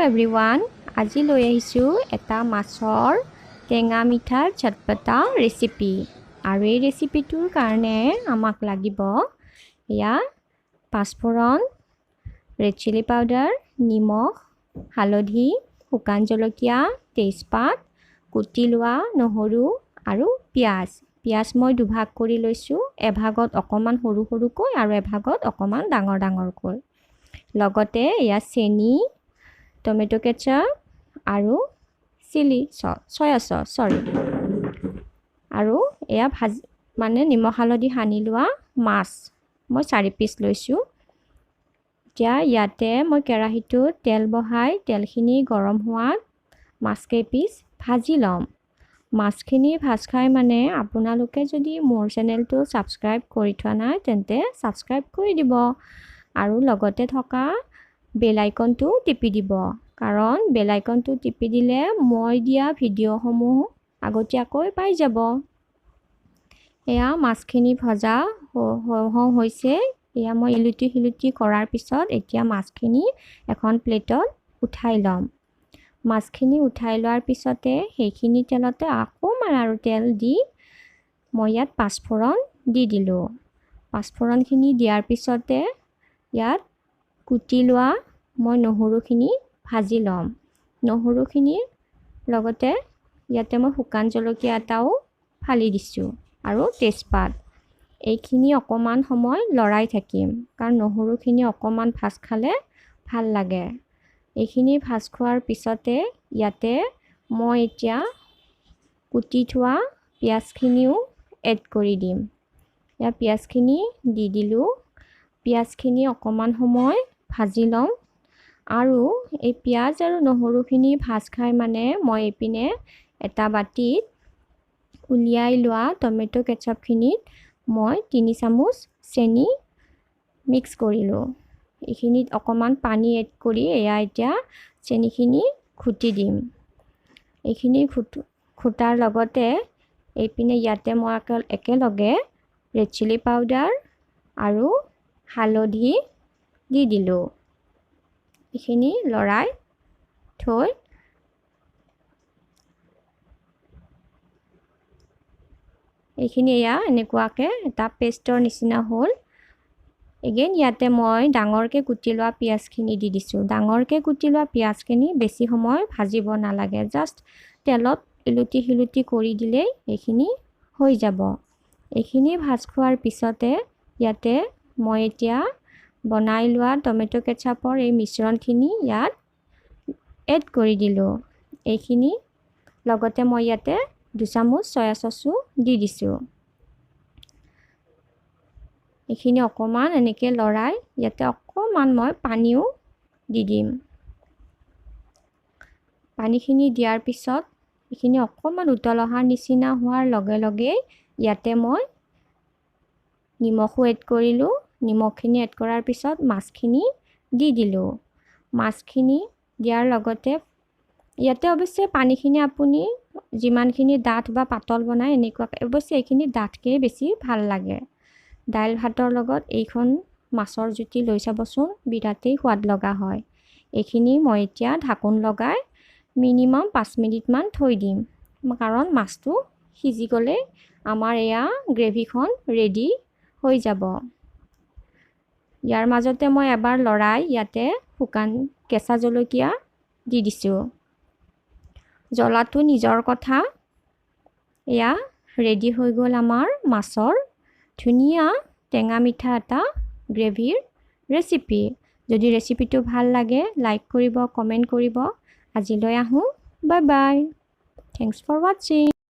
Everyone, আজি লৈ আহিছোঁ এটা মাছৰ টেঙা মিঠাৰ চটপটা ৰেচিপি। আৰু এই ৰেচিপিটোৰ কাৰণে আমাক লাগিব এয়া পাঁচফোৰণ, ৰেড চিলি পাউডাৰ, নিমখ, হালধি, শুকান জলকীয়া, তেজপাত, কুটি লোৱা নহৰু আৰু পিঁয়াজ। পিঁয়াজ মই দুভাগ কৰি লৈছোঁ, এভাগত অকণমান সৰু সৰুকৈ আৰু এভাগত অকণমান ডাঙৰ ডাঙৰকৈ। লগতে এয়া চেনি, টমেটো কেচাপ আৰু চয়া চচ আৰু এয়া নিমখ হালধি সানি লোৱা মাছ মই 4 পিচ লৈছোঁ। এতিয়া ইয়াতে মই কেৰাহীটোত তেল বহাই তেলখিনি গৰম হোৱাত মাছকেইপিচ ভাজি ল'ম। মাছখিনি ভাজ খাই আপোনালোকে যদি মোৰ চেনেলটো ছাবস্ক্ৰাইব কৰি থোৱা নাই তেন্তে ছাবস্ক্ৰাইব কৰি দিব আৰু লগতে থকা বেল আইকনটো টিপি দিব, কাৰণ বেল আইকনটো টিপি দিলে মই দিয়া ভিডিঅ'সমূহ আগতীয়াকৈ পাই যাব। এয়া মাছখিনি ভজা হৈছে। এয়া মই ইলুটি কৰাৰ পিছত এতিয়া মাছখিনি এখন প্লেটত উঠাই ল'ম। মাছখিনি উঠাই লোৱাৰ পিছতে সেইখিনি তেলতে অকণমান আৰু তেল দি মই ইয়াত পাঁচফোৰণ দি দিলোঁ। পাঁচফোৰণখিনি দিয়াৰ পিছতে ইয়াত কুটি লোৱা মই নহৰুখিনি ভাজি ল'ম। নহৰুখিনিৰ লগতে ইয়াতে মই শুকান জলকীয়া এটাও ফালি দিছোঁ আৰু তেজপাত। এইখিনি অকণমান সময় লৰাই থাকিম, কাৰণ নহৰুখিনি অকণমান ভাজ খালে ভাল লাগে। এইখিনি ভাজ খোৱাৰ পিছতে ইয়াতে মই এতিয়া কুটি থোৱা পিঁয়াজখিনিও এড কৰি দিম। ইয়াত পিঁয়াজখিনি দি দিলোঁ। পিঁয়াজখিনি অকণমান সময় ভাজি ল'ম আৰু এই পিঁয়াজ আৰু নহৰুখিনি ভাজ খাই মই এইপিনে এটা বাটিত উলিয়াই লোৱা টমেটো কেচাপখিনিত মই 3 চামুচ চেনি মিক্স কৰিলোঁ। এইখিনিত অকণমান পানী এড কৰি এয়া এতিয়া চেনিখিনি ঘুটি দিম। এইখিনি ঘুটাৰ লগতে এইপিনে ইয়াতে মই একেলগে ৰেড চিলি পাউডাৰ আৰু হালধি দি দিলোঁ। এইখিনি লৰাই থৈ এইখিনি এয়া এনেকুৱাকৈ এটা পেষ্টৰ নিচিনা হ'ল। এগেইন ইয়াতে মই ডাঙৰকৈ কুটি লোৱা পিঁয়াজখিনি দি দিছোঁ। ডাঙৰকৈ কুটি লোৱা পিঁয়াজখিনি বেছি সময় ভাজিব নালাগে, জাষ্ট তেলত ইলুটি কৰি দিলেই এইখিনি হৈ যাব। এইখিনি ভাজ খোৱাৰ পিছতে ইয়াতে মই এতিয়া বনাই লোৱা টমেটো কেচাপৰ এই মিশ্ৰণখিনি ইয়াত এড কৰি দিলোঁ। এইখিনি লগতে মই ইয়াতে 2 চামুচ চয়া চচো দি দিছোঁ। এইখিনি অকণমান এনেকৈ লৰাই ইয়াতে অকণমান মই পানীও দি দিম। পানীখিনি দিয়াৰ পিছত এইখিনি অকণমান উতল অহাৰ নিচিনা হোৱাৰ লগে লগেই ইয়াতে মই নিমখো এড কৰিলোঁ। নিমখখিনি এড কৰাৰ পিছত মাছখিনি দি দিলোঁ। মাছখিনি দিয়াৰ লগতে ইয়াতে অৱশ্যে পানীখিনি আপুনি যিমানখিনি ডাঠ বা পাতল বনায় এনেকুৱাকৈ, অৱশ্যে এইখিনি ডাঠকৈ বেছি ভাল লাগে। দাইল ভাতৰ লগত এইখন মাছৰ জুতি লৈ চাবচোন, বিৰাটেই সোৱাদ লগা হয়। এইখিনি মই এতিয়া ঢাকোন লগাই মিনিমাম 5 মিনিটমান থৈ দিম, কাৰণ মাছটো সিজি গ'লে আমাৰ এয়া গ্ৰেভিখন ৰেডি হৈ যাব। ইয়াৰ মাজতে মই এবাৰ লৰাই ইয়াতে শুকান কেঁচা জলকীয়া দি দিছোঁ। জ্বলাটো নিজৰ কথা। এয়া ৰেডি হৈ গ'ল আমাৰ মাছৰ ধুনীয়া টেঙা মিঠা এটা গ্ৰেভিৰ ৰেচিপি। যদি ৰেচিপিটো ভাল লাগে লাইক কৰিব, কমেণ্ট কৰিব। আজিলৈ আহোঁ, বাই বাই। Thanks for ৱাটছিং।